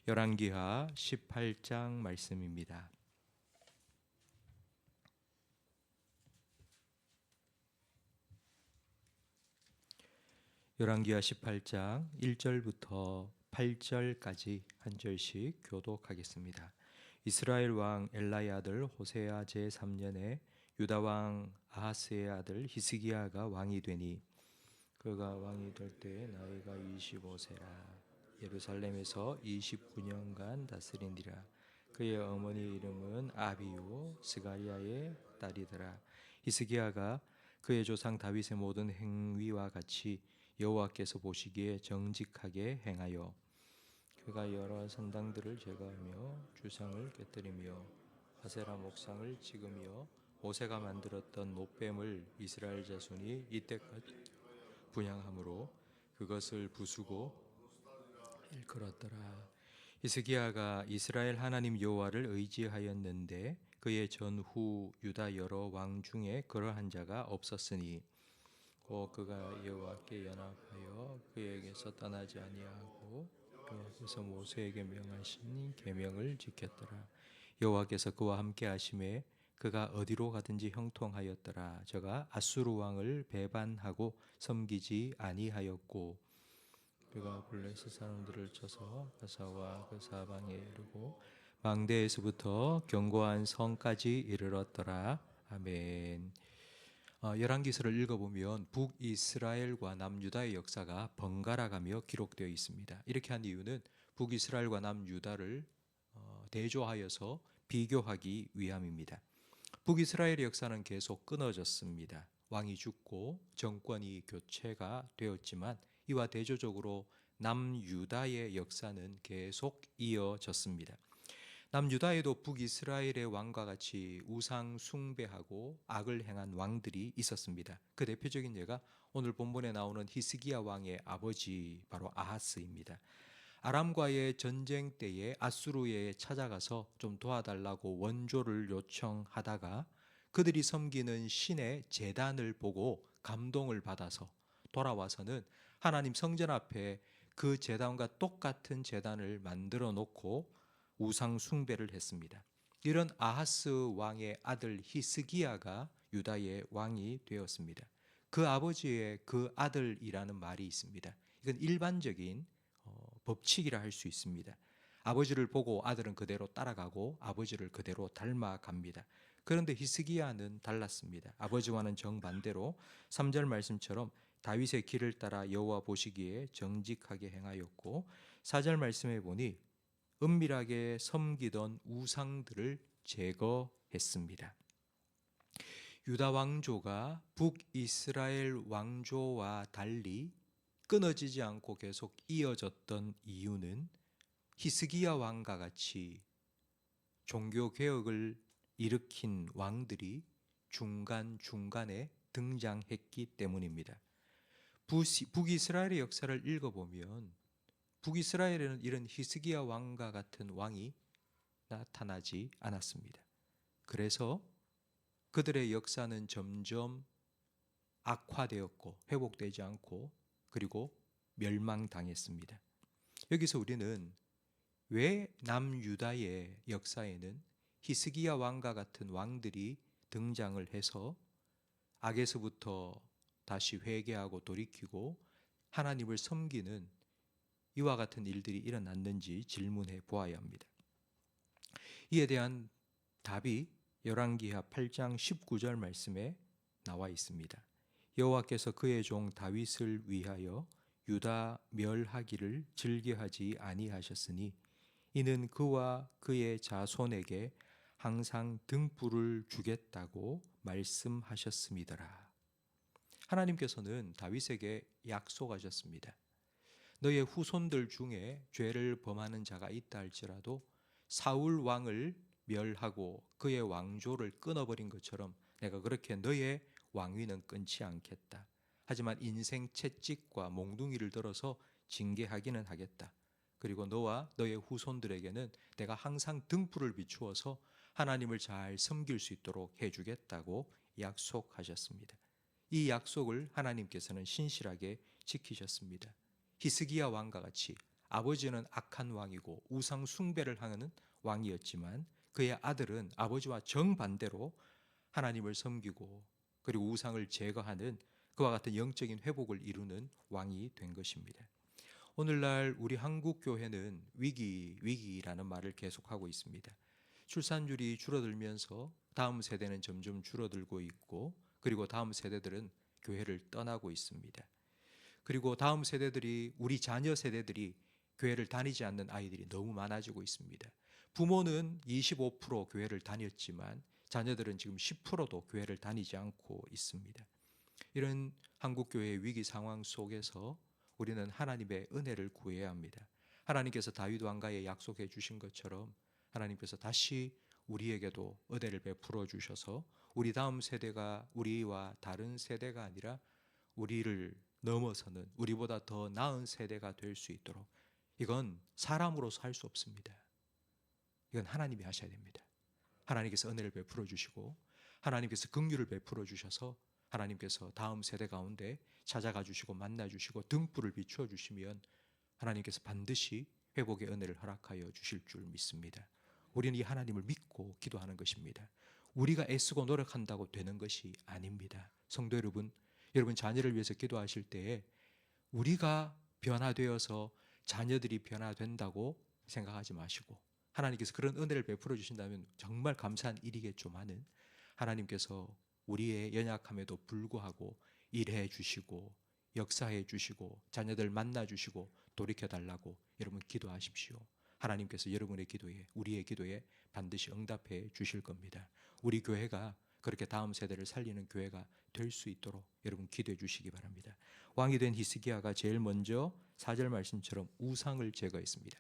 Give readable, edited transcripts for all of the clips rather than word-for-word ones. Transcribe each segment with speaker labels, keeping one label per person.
Speaker 1: 열왕기하 18장 말씀입니다. 열왕기하 18장 1절부터 8절까지 한 절씩 교독하겠습니다. 이스라엘 왕 엘라의 아들 호세아 제3년에 유다 왕 아하스의 아들 히스기야가 왕이 되니 그가 왕이 될 때 나이가 25세라. 예루살렘에서 29년간 다스리니라. 그의 어머니 이름은 아비요 스가리아의 딸이더라. 히스기야가 그의 조상 다윗의 모든 행위와 같이 여호와께서 보시기에 정직하게 행하여 그가 여러 산당들을 제거하며 주상을 깨뜨리며 아세라 목상을 찍으며 모세가 만들었던 노뱀을 이스라엘 자손이 이때까지 분향함으로 그것을 부수고 일컬었더라. 히스기야가 이스라엘 하나님 여호와를 의지하였는데 그의 전후 유다 여러 왕 중에 그러한 자가 없었으니 곧 그가 여호와께 연합하여 그에게서 떠나지 아니하고 여호와께서 모세에게 명하신 계명을 지켰더라. 여호와께서 그와 함께 하심에 그가 어디로 가든지 형통하였더라. 저가 아수르 왕을 배반하고 섬기지 아니하였고 그가 블레셋 사람들을 쳐서 가사와 그 사방에 이르고 망대에서부터 견고한 성까지 이르렀더라. 아멘. 열왕기서를 읽어보면 북이스라엘과 남유다의 역사가 번갈아가며 기록되어 있습니다. 이렇게 한 이유는 북이스라엘과 남유다를 대조하여서 비교하기 위함입니다. 북이스라엘의 역사는 계속 끊어졌습니다. 왕이 죽고 정권이 교체가 되었지만 이와 대조적으로 남유다의 역사는 계속 이어졌습니다. 남유다에도 북이스라엘의 왕과 같이 우상 숭배하고 악을 행한 왕들이 있었습니다. 그 대표적인 예가 오늘 본문에 나오는 히스기야 왕의 아버지 바로 아하스입니다. 아람과의 전쟁 때에 아수르에 찾아가서 좀 도와달라고 원조를 요청하다가 그들이 섬기는 신의 제단을 보고 감동을 받아서 돌아와서는 하나님 성전 앞에 그 제단과 똑같은 제단을 만들어 놓고 우상 숭배를 했습니다. 이런 아하스 왕의 아들 히스기야가 유다의 왕이 되었습니다. 그 아버지의 그 아들이라는 말이 있습니다. 이건 일반적인 법칙이라 할 수 있습니다. 아버지를 보고 아들은 그대로 따라가고 아버지를 그대로 닮아갑니다. 그런데 히스기야는 달랐습니다. 아버지와는 정반대로 3절 말씀처럼 다윗의 길을 따라 여호와 보시기에 정직하게 행하였고 4절 말씀에 보니 은밀하게 섬기던 우상들을 제거했습니다. 유다 왕조가 북이스라엘 왕조와 달리 끊어지지 않고 계속 이어졌던 이유는 히스기야 왕과 같이 종교개혁을 일으킨 왕들이 중간중간에 등장했기 때문입니다. 북이스라엘의 역사를 읽어보면 북이스라엘에는 이런 히스기야 왕과 같은 왕이 나타나지 않았습니다. 그래서 그들의 역사는 점점 악화되었고 회복되지 않고 그리고 멸망당했습니다. 여기서 우리는 왜 남유다의 역사에는 히스기야 왕과 같은 왕들이 등장을 해서 악에서부터 다시 회개하고 돌이키고 하나님을 섬기는 이와 같은 일들이 일어났는지 질문해 보아야 합니다. 이에 대한 답이 열왕기하 8장 19절 말씀에 나와 있습니다. 여호와께서 그의 종 다윗을 위하여 유다 멸하기를 즐겨하지 아니하셨으니 이는 그와 그의 자손에게 항상 등불을 주겠다고 말씀하셨음이더라. 하나님께서는 다윗에게 약속하셨습니다. 너의 후손들 중에 죄를 범하는 자가 있다 할지라도 사울 왕을 멸하고 그의 왕조를 끊어버린 것처럼 내가 그렇게 너의 왕위는 끊지 않겠다. 하지만 인생 채찍과 몽둥이를 들어서 징계하기는 하겠다. 그리고 너와 너의 후손들에게는 내가 항상 등불을 비추어서 하나님을 잘 섬길 수 있도록 해주겠다고 약속하셨습니다. 이 약속을 하나님께서는 신실하게 지키셨습니다. 히스기야 왕과 같이 아버지는 악한 왕이고 우상 숭배를 하는 왕이었지만 그의 아들은 아버지와 정반대로 하나님을 섬기고 그리고 우상을 제거하는 그와 같은 영적인 회복을 이루는 왕이 된 것입니다. 오늘날 우리 한국 교회는 위기라는 말을 계속하고 있습니다. 출산율이 줄어들면서 다음 세대는 점점 줄어들고 있고 그리고 다음 세대들은 교회를 떠나고 있습니다. 그리고 다음 세대들이 우리 자녀 세대들이 교회를 다니지 않는 아이들이 너무 많아지고 있습니다. 부모는 25% 교회를 다녔지만 자녀들은 지금 10%도 교회를 다니지 않고 있습니다. 이런 한국교회의 위기 상황 속에서 우리는 하나님의 은혜를 구해야 합니다. 하나님께서 다윗 왕가에 약속해 주신 것처럼 하나님께서 다시 우리에게도 은혜를 베풀어 주셔서 우리 다음 세대가 우리와 다른 세대가 아니라 우리를 넘어서는 우리보다 더 나은 세대가 될 수 있도록, 이건 사람으로서 할 수 없습니다. 이건 하나님이 하셔야 됩니다. 하나님께서 은혜를 베풀어 주시고 하나님께서 긍휼을 베풀어 주셔서 하나님께서 다음 세대 가운데 찾아가 주시고 만나 주시고 등불을 비추어 주시면 하나님께서 반드시 회복의 은혜를 허락하여 주실 줄 믿습니다. 우리는 이 하나님을 믿고 기도하는 것입니다. 우리가 애쓰고 노력한다고 되는 것이 아닙니다. 성도 여러분, 여러분 자녀를 위해서 기도하실 때에 우리가 변화되어서 자녀들이 변화된다고 생각하지 마시고, 하나님께서 그런 은혜를 베풀어 주신다면 정말 감사한 일이겠지만은 하나님께서 우리의 연약함에도 불구하고 일해 주시고 역사해 주시고 자녀들 만나 주시고 돌이켜 달라고 여러분 기도하십시오. 하나님께서 여러분의 기도에, 우리의 기도에 반드시 응답해 주실 겁니다. 우리 교회가 그렇게 다음 세대를 살리는 교회가 될 수 있도록 여러분 기도해 주시기 바랍니다. 왕이 된 히스기야가 제일 먼저 4절 말씀처럼 우상을 제거했습니다.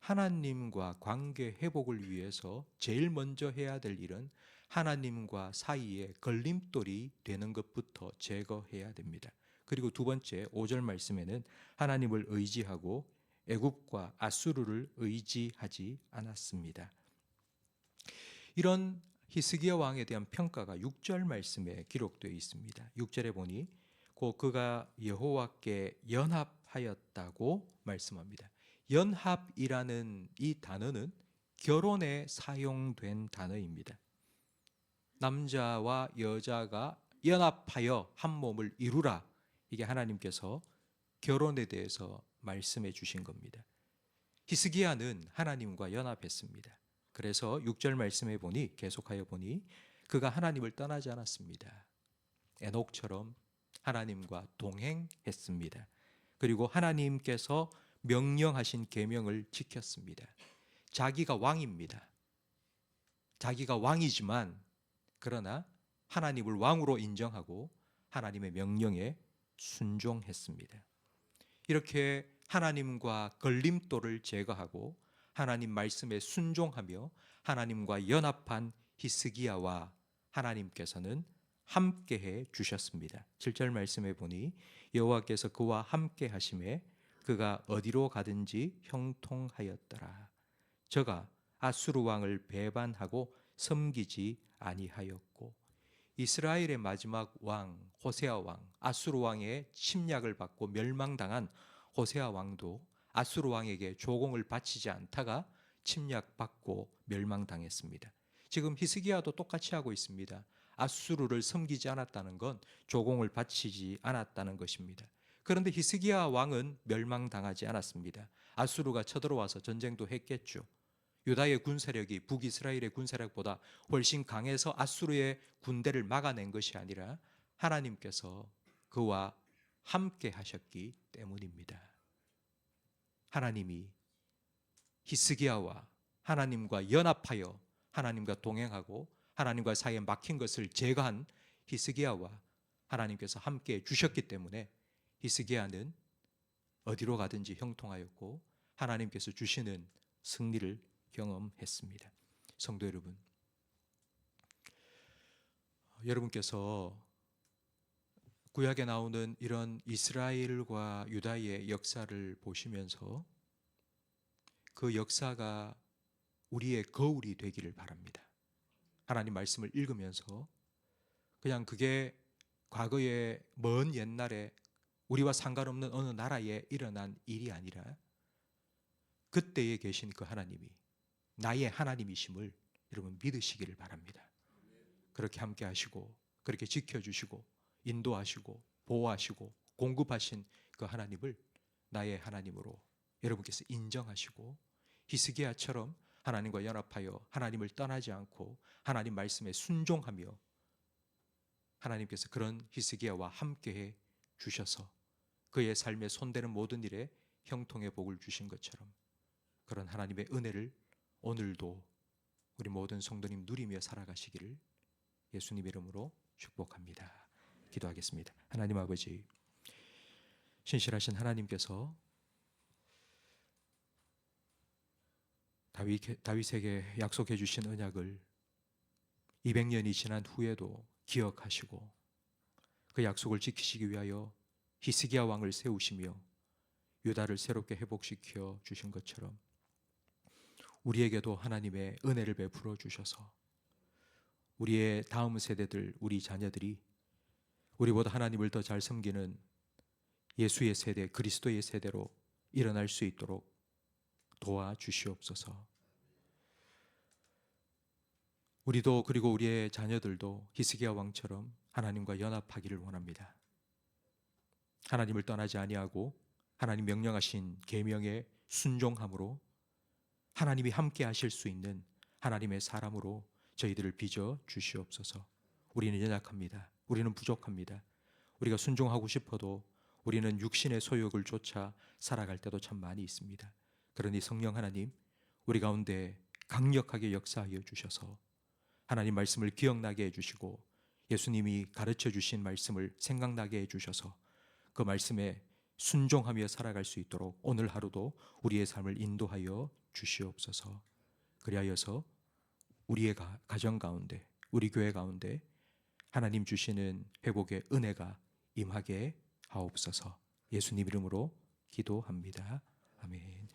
Speaker 1: 하나님과 관계 회복을 위해서 제일 먼저 해야 될 일은 하나님과 사이에 걸림돌이 되는 것부터 제거해야 됩니다. 그리고 두 번째 5절 말씀에는 하나님을 의지하고 애굽과 아수르를 의지하지 않았습니다. 이런 히스기야 왕에 대한 평가가 6절 말씀에 기록되어 있습니다. 6절에 보니 곧 그가 여호와께 연합하였다고 말씀합니다. 연합이라는 이 단어는 결혼에 사용된 단어입니다. 남자와 여자가 연합하여 한 몸을 이루라, 이게 하나님께서 결혼에 대해서 말씀해 주신 겁니다. 히스기야는 하나님과 연합했습니다. 그래서 6절 말씀해 보니, 계속하여 보니 그가 하나님을 떠나지 않았습니다. 에녹처럼 하나님과 동행했습니다. 그리고 하나님께서 명령하신 계명을 지켰습니다. 자기가 왕입니다. 자기가 왕이지만 그러나 하나님을 왕으로 인정하고 하나님의 명령에 순종했습니다. 이렇게 하나님과 걸림돌을 제거하고 하나님 말씀에 순종하며 하나님과 연합한 히스기야와 하나님께서는 함께해 주셨습니다. 7절 말씀에 보니 여호와께서 그와 함께 하심에 그가 어디로 가든지 형통하였더라. 저가 아수르 왕을 배반하고 섬기지 아니하였고, 이스라엘의 마지막 왕 호세아 왕, 아수르 왕의 침략을 받고 멸망당한 호세아 왕도 아수르 왕에게 조공을 바치지 않다가 침략받고 멸망당했습니다. 지금 히스기야도 똑같이 하고 있습니다. 아수르를 섬기지 않았다는 건 조공을 바치지 않았다는 것입니다. 그런데 히스기야 왕은 멸망당하지 않았습니다. 아수르가 쳐들어와서 전쟁도 했겠죠. 유다의 군사력이 북이스라엘의 군사력보다 훨씬 강해서 아수르의 군대를 막아낸 것이 아니라 하나님께서 그와 함께 하셨기 때문입니다. 하나님이 히스기야와 하나님과 연합하여 하나님과 동행하고 하나님과 사이에 막힌 것을 제거한 히스기야와 하나님께서 함께 주셨기 때문에 히스기야는 어디로 가든지 형통하였고 하나님께서 주시는 승리를 경험했습니다. 성도 여러분, 여러분께서 구약에 나오는 이런 이스라엘과 유다의 역사를 보시면서 그 역사가 우리의 거울이 되기를 바랍니다. 하나님 말씀을 읽으면서 그냥 그게 과거의 먼 옛날에 우리와 상관없는 어느 나라에 일어난 일이 아니라 그때에 계신 그 하나님이 나의 하나님이심을 여러분 믿으시기를 바랍니다. 그렇게 함께 하시고 그렇게 지켜주시고 인도하시고 보호하시고 공급하신 그 하나님을 나의 하나님으로 여러분께서 인정하시고 히스기야처럼 하나님과 연합하여 하나님을 떠나지 않고 하나님 말씀에 순종하며 하나님께서 그런 히스기야와 함께해 주셔서 그의 삶에 손대는 모든 일에 형통의 복을 주신 것처럼 그런 하나님의 은혜를 오늘도 우리 모든 성도님 누리며 살아가시기를 예수님 이름으로 축복합니다. 기도하겠습니다. 하나님 아버지, 신실하신 하나님께서 다윗에게 약속해 주신 언약을 200년이 지난 후에도 기억하시고 그 약속을 지키시기 위하여 히스기야 왕을 세우시며 유다를 새롭게 회복시켜 주신 것처럼 우리에게도 하나님의 은혜를 베풀어 주셔서 우리의 다음 세대들, 우리 자녀들이 우리보다 하나님을 더 잘 섬기는 예수의 세대, 그리스도의 세대로 일어날 수 있도록 도와주시옵소서. 우리도 그리고 우리의 자녀들도 히스기야 왕처럼 하나님과 연합하기를 원합니다. 하나님을 떠나지 아니하고 하나님 명령하신 계명에 순종함으로 하나님이 함께 하실 수 있는 하나님의 사람으로 저희들을 빚어 주시옵소서. 우리는 연약합니다. 우리는 부족합니다. 우리가 순종하고 싶어도 우리는 육신의 소욕을 쫓아 살아갈 때도 참 많이 있습니다. 그러니 성령 하나님, 우리 가운데 강력하게 역사하여 주셔서 하나님 말씀을 기억나게 해주시고 예수님이 가르쳐 주신 말씀을 생각나게 해주셔서 그 말씀에 순종하며 살아갈 수 있도록 오늘 하루도 우리의 삶을 인도하여 주시옵소서. 그리하여서 우리의 가정 가운데, 우리 교회 가운데 하나님 주시는 회복의 은혜가 임하게 하옵소서. 예수님 이름으로 기도합니다. 아멘.